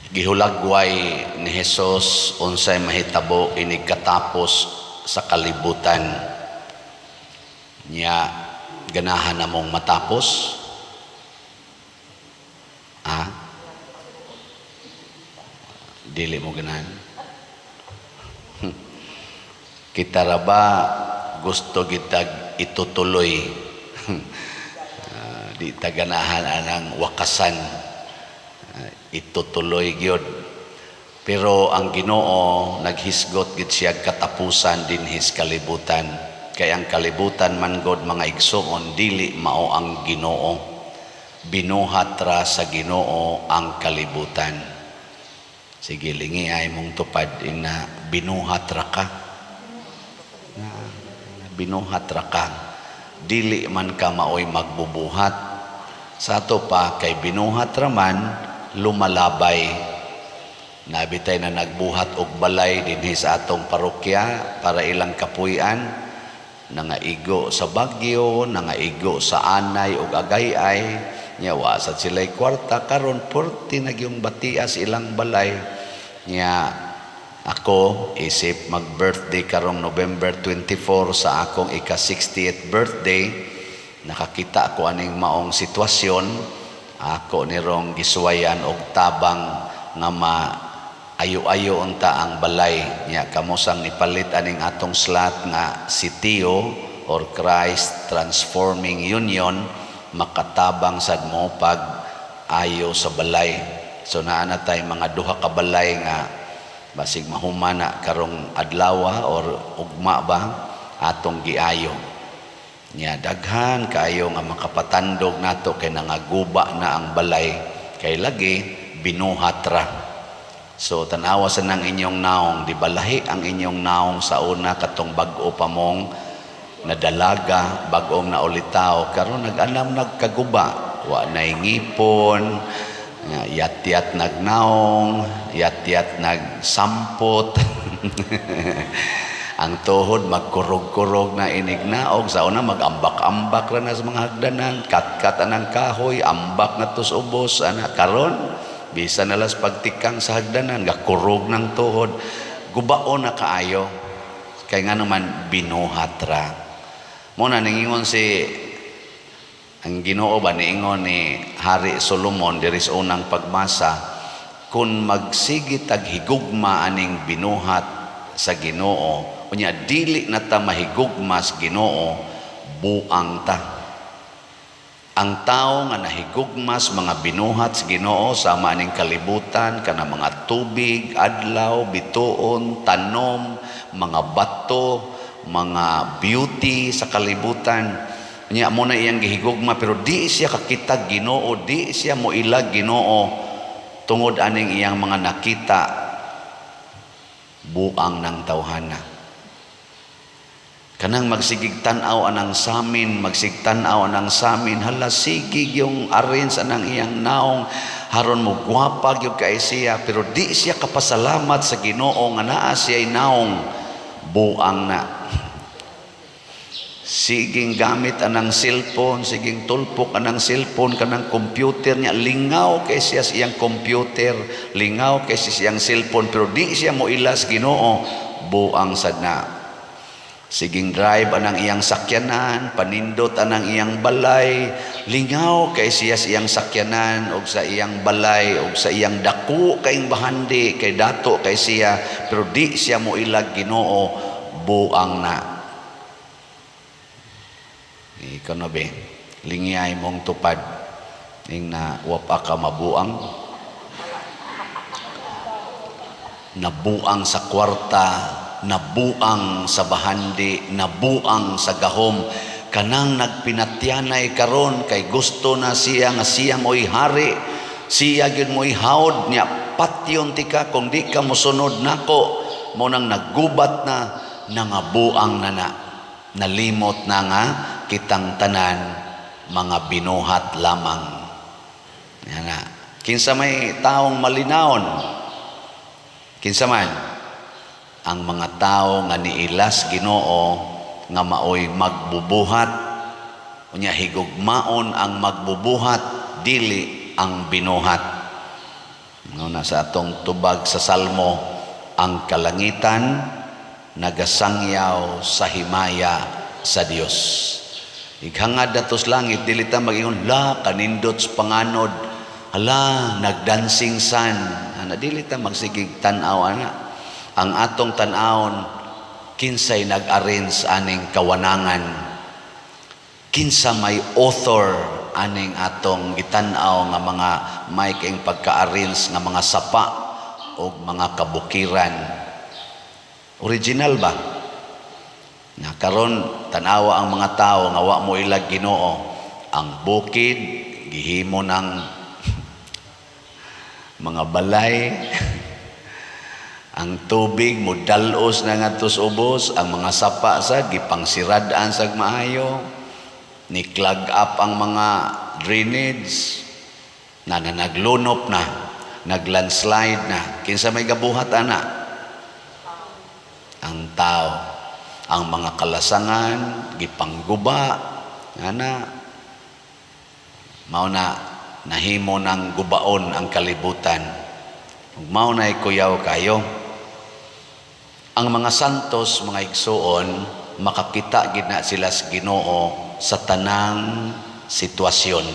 Gihulagway ni Hesus unsay mahitabo inig katapos sa kalibutan niya. Ganahan namong matapos dili mo ganahan. Kita ra ba gusto kita itutuloy di taganahan anang wakasan, itutuloy gyud. Pero ang Ginoo naghisgot gid siya katapusan din his kalibutan. Kay ang kalibutan man god mga igsoon dili mao ang Ginoo. Binuhat ra sa Ginoo ang kalibutan. Sige, lingi ay mong tupad ina binuhat ra ka. Binuhat ra ka. Dili man ka maoy magbubuhat. Sa ato pa kay binuhat ra man lumalabay. Nabitay na nagbuhat og balay dinhi sa atong parokya para ilang kapuy-an. Nangaigo sa Bagyo, nangaigo sa Anay ug Agay-ay, nya wa sa sila'y kwarta karon 40 nagyong batias ilang balay. Nya ako isip mag-birthday karong November 24 sa akong ika-60th birthday, nakakita ako aning maong sitwasyon. Ako nirong gisuwayan og tabang nga ayo-ayo unta ang balay niya kamusang nipalit aning atong slot nga CTO or Christ Transforming Union makatabang sad mo pag ayo sa balay. So naa na tay mga duha ka balay nga basig mahumana karong adlaw or ugma ba atong giayo. Nya daghan kaayo nga makapatandog nato kay nangaguba na ang balay kay lagi binuhat ra. So tanawa sa nang inyong naong, di balahi ang inyong naong sa una katong bag-o pa mong nadalaga, bag-ong naulitaw, karon nag-anam nagkaguba, wa na'y ngipon, yat-yat nagnaong, yat-yat nagsampot, ang tuhod magkurog-kurog na inignaog, sa una mag-ambak-ambak ra na sa mga hagdanan, kat-kat anang kahoy, ambak na tos ubos, karon bisa nalas pagtikang sa hagdanan, gakurog ng tuhod, gubaon na kaayo. Kaya nga naman binuhat ra. Muna ningingon ang Ginoo ba niingon ni Hari Solomon diri sa unang pagmasa, kung magsigi tag higugma aning binuhat sa Ginoo, unya dili na ta mahigugma sa Ginoo, buang ta. Ang tao nga nahigugmas mga binuhat sa Ginoo sama aning kalibutan kana mga tubig, adlaw, bituon, tanom, mga bato, mga beauty sa kalibutan. Nya mo na iyang gihigugma pero di siya kakita Ginoo, di siya mo ilag Ginoo tungod aning iyang mga nakita buang ng tawhana. Kanang magsigig tanaw anang samin, magsigtanaw anang samin, hala sigig yung arrange anang iyang naong, haron mo gwapag yung kay siya, pero di siya kapasalamat sa Ginoo nga naa siya'y naong, buang na. Siging gamit anang cellphone, siging tulpok anang cellphone, kanang computer niya, lingaw kay siya siyang computer, lingaw kay siya siyang cellphone, pero di siya mo ilas Ginoo, buang sad na. Siging drive anang iyang sakyanan, panindot anang iyang balay, lingaw kay siya iyang sakyanan og sa iyang balay og sa iyang dako kayong bahandi kay dato kay siya, pero di siya mo ilag Ginoo, buang na. Ikaw na be, lingiyay mong tupad ning na wapa ka mabuang, nabuang sa kwarta, nabuang sa bahandi, nabuang sa gahom, kanang nagpinatyanay karon kay gusto na siya nga siya mo'y hari, siya gyud mo'y hawd niya, patyon tika kung di ka mosunod nako, mo nang naggubat na, nangabuang na na, nalimot na nga kitang tanan mga binuhat lamang. Yan na. Kinsa may taong malinawon, kinsa man ang mga tao nga niilas Ginoo nga maoy magbubuhat, unya higugmaon ang magbubuhat, dili ang binuhat. Una sa atong tubag sa Salmo, ang kalangitan nagasangyaw sa himaya sa Dios. Ighangad natos langit, dili ta mag-ingon, la, kanindot sa panganod, hala, nagdancing sun. Ana, dili ta magsigig tan-aw, ana. Ang atong tan-awon, kinsay nag-arrange aning kawanangan, kinsa may author aning atong gitan-aw nga mga may kaing pagka-arrange nga mga sapa o mga kabukiran. Original ba? Na karon tanawa ang mga tao nga wa mo ilag Ginoo, ang bukid gihimo ng mga balay, ang tubig mo dalos na ngadto sa ubos, ang mga sapa sa gipangsirad-an sa maayo, ni clog up ang mga drainage na naglunop na, naglandslide na. Kinsa may gabuhat ana? Ang tao. Ang mga kalasangan gipangguba ana, mao na nahimo ng gubaon ang kalibutan. Ug mao na kuyaw kayo. Ang mga santos, mga igsoon, makakita gid na sila sa Ginoo sa tanang sitwasyon.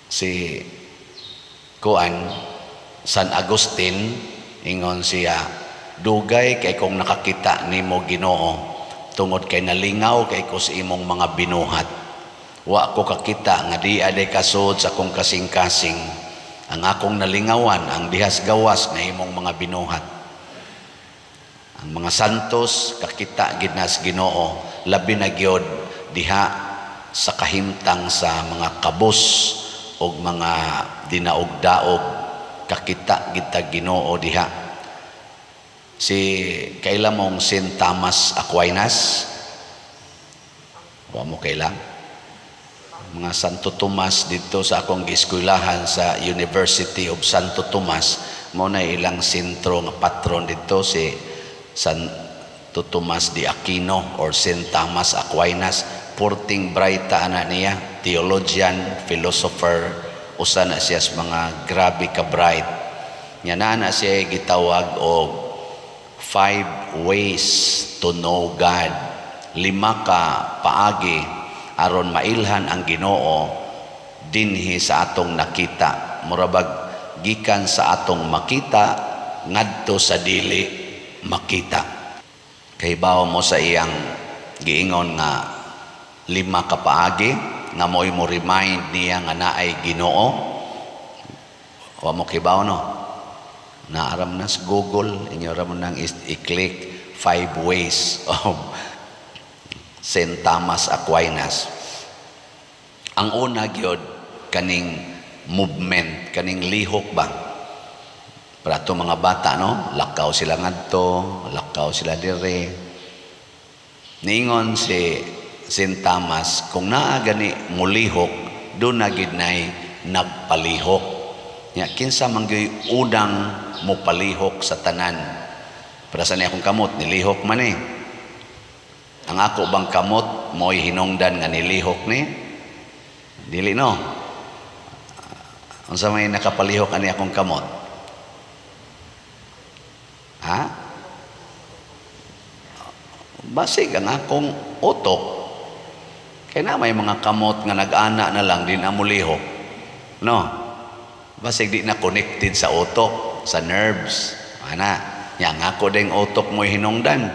Si San Agustin, ingon siya, dugay kay kung nakakita nimo Ginoo, tungod kay nalingaw kay ko sa imong mga binuhat. Wa ko kakita nga di aday kasud sa akong kasing-kasing. Ang akong nalingawan ang dihas gawas nga imong mga binuhat. Ang mga santos kakita gid na sa Ginoo, labi na gyud diha sa kahimtang sa mga kabus o mga dinaog-daog, kakita gid ta Ginoo diha. Si kaila mong St. Thomas Aquinas, wa mo kaila, mga Santo Tomas dito sa akong gieskwelahan sa University of Santo Tomas, mo na ilang sentro nga patron dito, si Santo Tomas de Aquino or St. Thomas Aquinas. Porting bright ana niya, theologian, philosopher, usa na siya sa mga grabe ka bright. Nya na siya gitawag og 5 ways to know God. 5 ka paagi aron mailhan ang Ginoo dinhi sa atong nakita. Murabag gikan sa atong makita ngadto sa dili makita. Kay bawo mo sa iyang giingon nga 5 ka paagi nga mo'y mo remind niya nga naay Ginoo. Wa mo kibaw no? Naaram na sa Google, inyo ram nang i-click 5 ways of St. Thomas Aquinas. Ang una gyud kaning movement, kaning lihok ba? Para to mga bata, no? Lakaw sila ngadto, lakaw sila dire. Niingon si St. Thomas, kung naa gani mulihok, doon na gid nay nagpalihok. Nya kinsa mangyoy udang mo palihok sa tanan. Para sa niya akong kamot, nilihok man eh. Ang ako bang kamot, mo'y hinungdan nga nilihok ni? Dili no. Ang sa may nakapalihok ani akong kamot? Ha? Basig ang akong utok. Kaya na may mga kamot nga nag-ana na lang, din amulihok. No? Basig di na connected sa utok, sa nerves. Ana, yang ako ding utok mo hinungdan.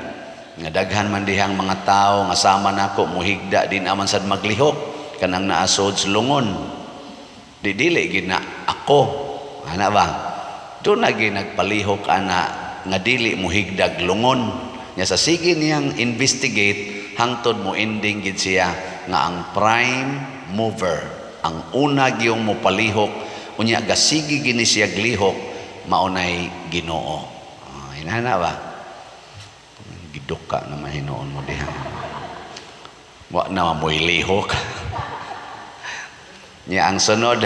Nga daghan man dihang mga tao nga sama nako muhigda din aman sad maglihok kanang naasod sa lungon. Di dili gid na ako. Ana ba? Do na gid nagpalihok ana nga dili muhigdag lungon. Nya sa sige niyang investigate hangtod mo ending gid siya nga ang prime mover, ang una giyong mo palihok unya gasigi gini siya glihok maunay Ginoo. Inana ba? Giduka naman hinoon mo diha. Wa na mo ilihok. Nya ang sunod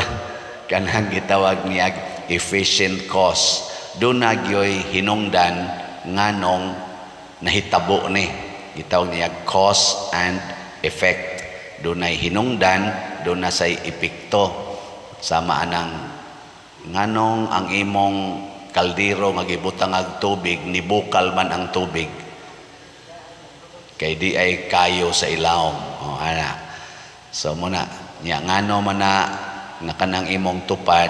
kanang gitawag niya efficient cause. Doon na gyoy hinungdan nganong nahitabo ni. Gitawag niya cause and effect. Doon na hinungdan, doon na say epekto. Sama anang nganong ang imong kaldero nga gibutang og tubig nibukal man ang tubig kay di ay kayo sa ilawom. Ana. So muna nya ngano man na kanang imong tupad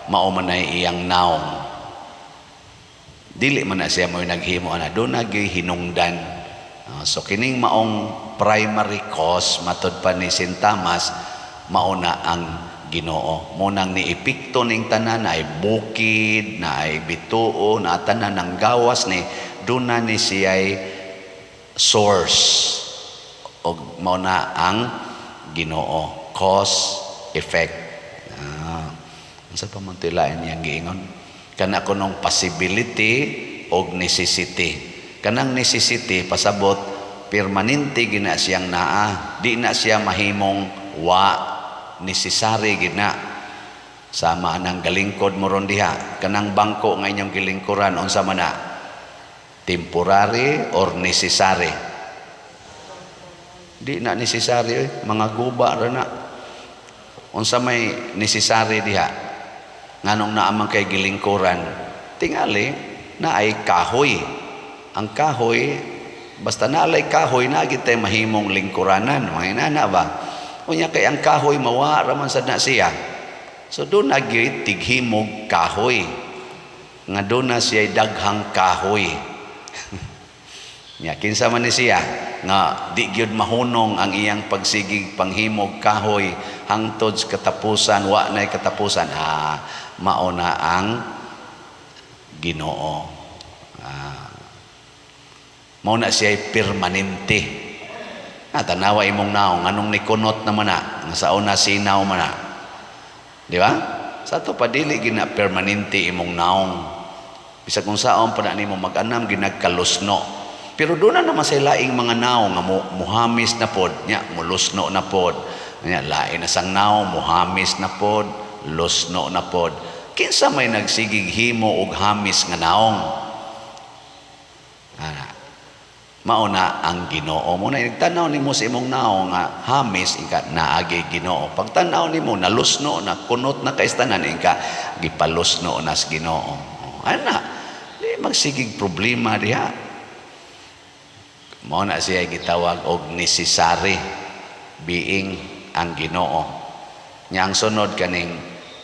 mao man ay iyang naong. Dili man na siya mo naghimo ana do naghinungdan. So kining maong primary cause matud pa ni St. Thomas mauna ang Ginoo. Munang niipikto ning tanan na ay bukid, na ay bituo, na tanan ng gawas ni duna ni siya'y source o mauna ang Ginoo. Cause, effect. Sa pamuntilain niyang giingon. Kana ko nung possibility o necessity. Kanang necessity, pasabot, permanente gina siyang naa. Di na siya mahimong necessary gina sama anang galingkod mo ron diha kanang bangko nga inyong gilingkuran unsa man na temporary or necessary. Di na necessary mga guba ra na unsa may necessary diha nganong naamang kay gilingkuran tingali na ay kahoy. Ang kahoy basta nalay kahoy na gid tay mahimong lingkuranan mga inana ba. Unya kay ang kahoy mawa raman sad na siya. So doon nagyoy tighimog kahoy. Nga doon na siya daghang kahoy. Nya kinsa man ni siya nga di gyud mahunong ang iyang pagsigig panghimog kahoy hangtod sa katapusan wa nay katapusan. Mao na ang Ginoo. Mao na siya permanente. Tanawa imong naong anong nikunot naman na nga sa una sinaw man na di ba sa to padili gina permanente imong naong bisag kung saon pa na nimo mag-anam ginagkalusno pero doon na naman sa laing mga naong nga muhamis na pod nya mulusno na pod nya lain na sang naong muhamis na pod lusno na pod kinsa may nagsigig himo og hamis nga naong mauna ang Ginoo. Muna nagtanaw nimo sa imong naong nga hamis ika naagi Ginoo. Pag tanaw nimo nalusno na kunot na kaistanan ika gipalusno na sa Ginoo. Ana, di magsigig problema diha. Mao na siya gitawag og necessary being ang Ginoo. Nya ang sunod kaning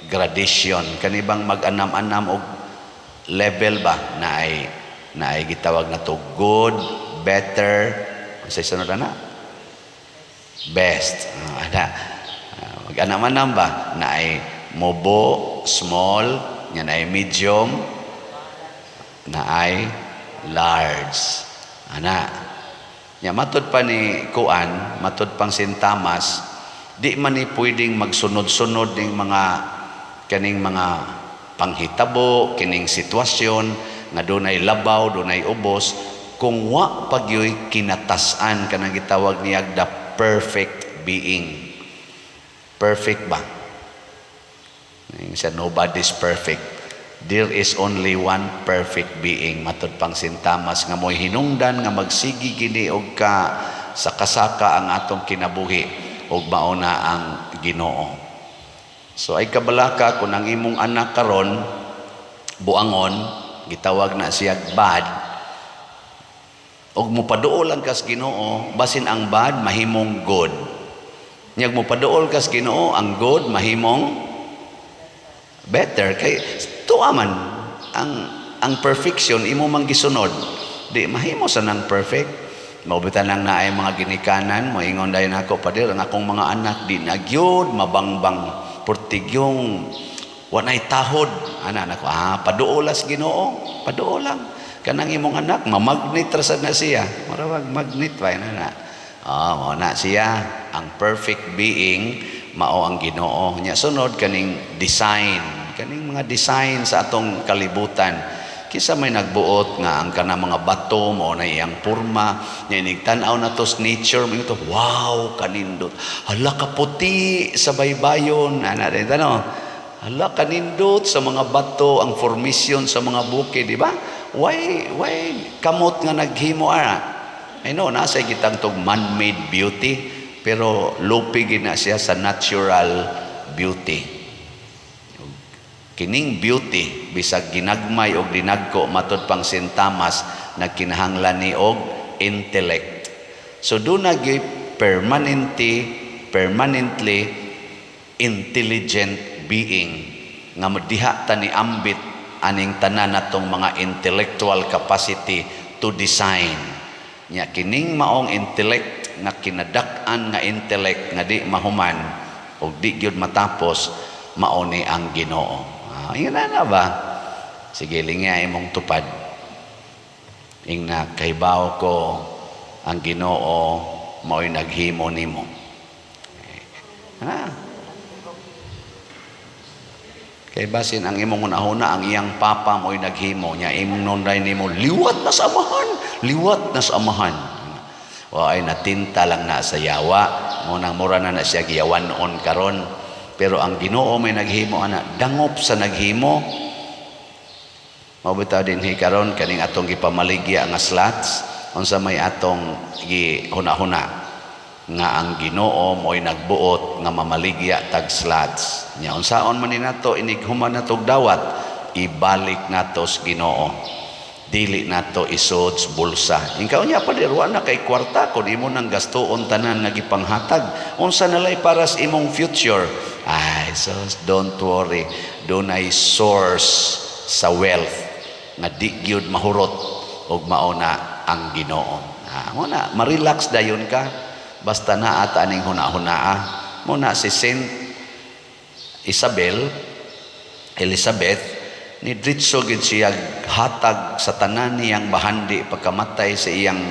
gradation kanibang mag-anam-anam og level ba na ay gitawag na to good, better, sa sunod na best. Mag-anam-anam ba na ay mobo, small, yan ay medium, na ay large. Nya matud pa ni Kuan, matud pang St. Thomas, di man ni pwedeng magsunod-sunod ng kaning mga panghitabo, kining sitwasyon nga dunay labaw, dunay ubos kung wa pagyoy kinatasan kanang gitawag niya the perfect being. Perfect ba? Nobody's perfect. There is only one perfect being. Matud pang St. Thomas nga mo'y hinungdan nga magsigi gini og ka sa kasaka ang atong kinabuhi og mauna ang Ginoo. So ay kabalaka kung ang imong anak karon buangon gitawag na siya bad og mopaduol ang kas Ginoo basin ang bad mahimong good. Nyag mopaduol kas Ginoo ang good mahimong better kay tuaman ang perfection imo mang gisunod di mahimo sa nang perfect. Maubitan lang na ay mga ginikanan moingon dayon ako padir ang akong mga anak di nagyud mabangbang portigyong wanay tahod anak paduolas Ginoo paduol lang kanang imong anak mamagnet ra sad na siya marawag magnet pa na mao na siya ang perfect being mao ang Ginoo nya sunod kaning design kaning mga design sa atong kalibutan kisa may nagbuot nga ang kanang mga bato mao na iyang porma nya nigtan-aw na to sa nature mo to wow kanindot hala ka puti sa baybayon ana din hala kanindot sa mga bato ang formation sa mga bukid di ba. Why kamot nga naghimo I know nasa gitang tog man-made beauty pero lupi gina siya sa natural beauty. Kining beauty bisag ginagmay og dinagko matud pang sintamas nagkinahanglan ni og intellect. So do na permanently intelligent being nga diha ta ni ambit aning tanan natong mga intellectual capacity to design. Nya kining maong intellect nga kinadak-an nga intellect nga di mahuman og di gyud matapos mao ni ang Ginoo. Yun na ba? Sige, lingya imong tupad. Ingna kaybaw ko ang Ginoo mao'y naghimo nimo. Kay basin ang imong una-una ang iyang papa mo'y naghimo nya imong nonday nimo liwat na sa amahan. Ay natinta lang na sa yawa, munang mura na siya giyawan noon karon. Pero ang Ginoo may naghimo ana dangop sa naghimo. Mabitaw din karon kaning atong gipamaligya nga slots unsa may atong gihuna-huna nga ang Ginoo mo'y nagbuot nga mamaligya tag slots. Nya unsaon man ni nato inighuman natog dawat ibalik nato sa Ginoo. Dili nato isod sa bulsa. Ingkaw niya pa dirwa na kay kwarta kun imo nang gastuon tanan nga gipanghatag. Unsa nalay para sa imong future? So don't worry. Dunay source sa wealth nga di gyud mahurot og mauna ang Ginoo. Muna ma-relax dayon ka basta naa ta aning huna-hunaa. Muna si Saint Elizabeth ni diretso gid siya hatag sa tanan niyang bahandi pagkamatay sa iyang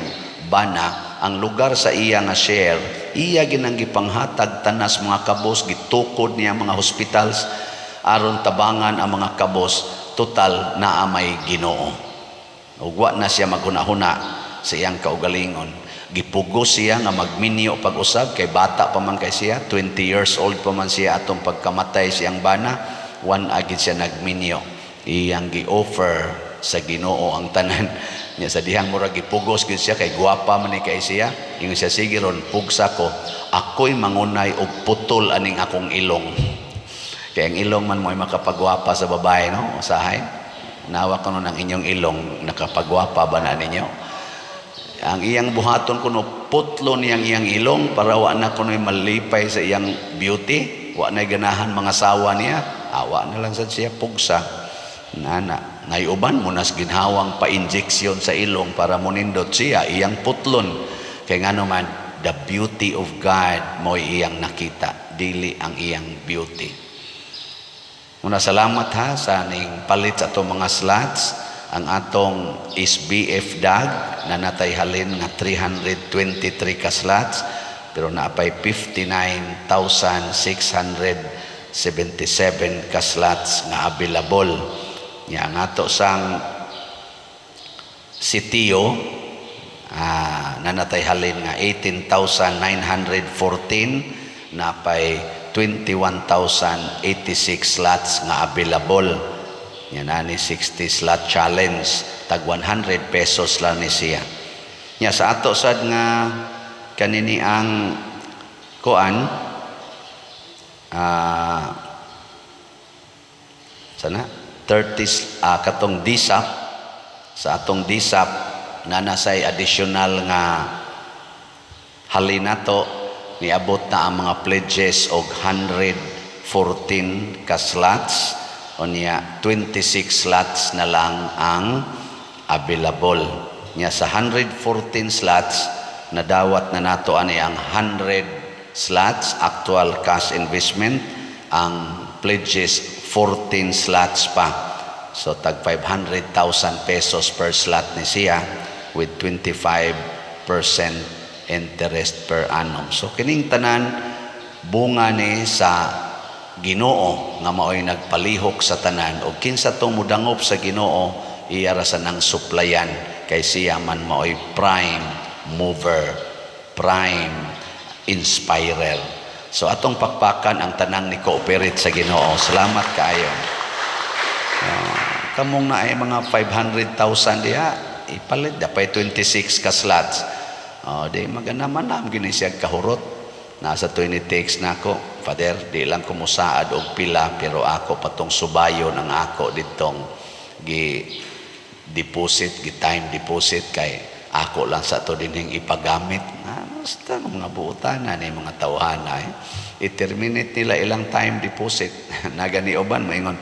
bana ang lugar sa iya nga share iya ginang gipanghatag tanas mga kabos gitukod niya mga hospitals aron tabangan ang mga kabos total naa may Ginoo. Ug wa na siya maghuna-huna sa iyang kaugalingon. Gipugos siya nga magminyo pag-usab kay bata pa man kay siya, 20 years old pa man siya atong pagkamatay siyang bana, one agid siya nagminyo. Iyang gi-offer sa Ginoo ang tanan niya sa dihang mura gipugos gid siya kay guwapa man ni kay siya. Ingon siya sige ron pugsa ko, ako'y mangunay og putol aning akong ilong. Kaya ang ilong man mo'y makapagwapa sa babae, no? Usahay. Nawa ko nun ang inyong ilong, nakapagwapa ba na ninyo? Ang iyang buhaton kuno putlo niyang iyang ilong para wa na kuno malipay sa iyang beauty, wa na ganahan mga sawa niya. Awa na lang sad siya pugsa. Nana, ngay uban mo nas ginhawang pa-injeksyon sa ilong para munindot siya iyang putlon. Kay ngano man the beauty of God mo iyang nakita, dili ang iyang beauty. Muna salamat ha sa ning palit sa atong mga slots. Ang atong SBF DAG na natay halin nga 323 ka slots pero naapay 59,677 ka slots nga available. Nya nga to sang sitiyo nanatay halin nga 18,914 napay 21,086 slots nga available. Nya nani 60 slot challenge tag 100 pesos lang ni siya. Nya sa ato sad nga kanini ang kuan sana 30 katong DSAP sa atong DSAP na nasay additional nga halinato niabot na ang mga pledges og 114 ka slots o niya 26 slots na lang ang available niya sa 114 slots nadawat na nato ani ang 100 slots actual cash investment ang pledges 14 slots pa. So tag 500,000 pesos per slot ni siya with 25% interest per annum. So kining tanan bunga ni sa Ginoo nga mao'y nagpalihok sa tanan o kinsa tong mudangop sa Ginoo iya ra sa nang suplayan kay siya man mao'y prime mover, prime inspirer. So atong pakpakan ang tanang ni cooperate sa Ginoo. Salamat kaayo. Kamong na ay mga 500,000 diha ipalit dapay 26 ka slots. Di maganaman nam gini siya kahurot. nasa to ni text na ako, Father, di lang ko musaad og pila, pero ako patong subayo ng ako ditong deposit, time deposit kay ako lang sa to dinhing ipagamit. Basta mga buutan na ni mga tawhana i-terminate nila ilang time deposit. Nagani uban maingon,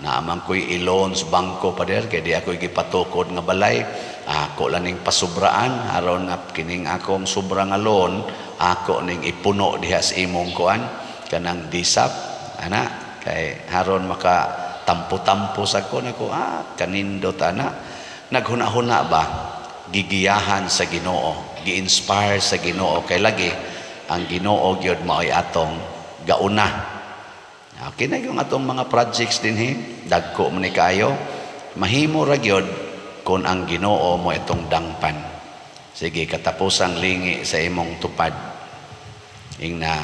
naamang ko'y i-loans bangko pa der, kaya di ako igipatukod nga balay, ako lang ning pasubraan, aron nga kining akong sobra nga loan, ako ning ipuno diha sa imong kuan, kanang disap, ana, kay haron maka tampo-tampo sa ko, nako, kanindot, ana, naghuna-huna ba, gigiyahan sa Ginoo, gi-inspire sa Ginoo, kay lagi, ang Ginoo gyud mao'y atong gauna. Okay na yung atong mga projects din dagko man ni kayo, mahimo ra gyud kung ang Ginoo mo itong dangpan. Sige, katapusang lingi sa imong tupad, ingna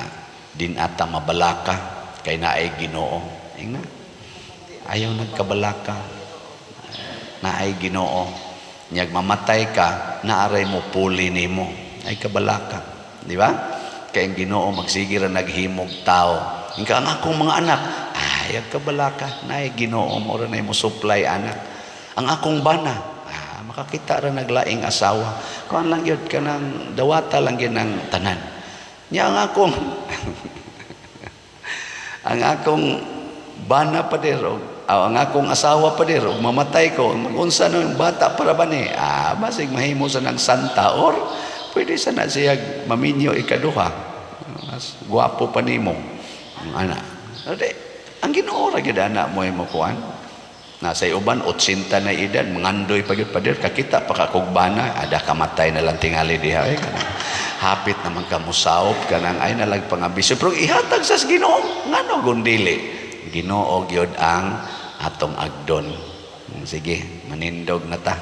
din ata mabalaka kay naay Ginoo, ingna ayaw nagkabalaka, naay Ginoo, nyag mamatay ka, naaray mo puli nimo, ay kabalaka, di ba? Kay ang Ginoo magsige ra naghimog tao. Ingka ang akong mga anak, ay kabalaka, naay Ginoo mo ra nay mo supply anak. Ang akong bana, makakita ra naglaing asawa. Kuan lang gyud kanang dawata lang gyud ng tanan. Nya ang akong ang akong bana pa dero, ang akong asawa pa dero, mamatay ko, unsa no yung bata para ba ni? Basig mahimo sa ng santa or pwede sana siya maminyo ikaduha. Mas guwapo pa nimo. Ana. Ang Ginoo ra gyud ana mo imo kuan. Nasa uban 80 na edad, mangandoy pa gyud pader, kakita pa kakugbana, ada kamatay na lang tingali diha kanang hapit naman ka musaop kanang ay nalag pangabisyo, pero ihatag sa Ginoo ngano gundili. Ginoo gyud ang atong agdon. Sige, manindog na ta.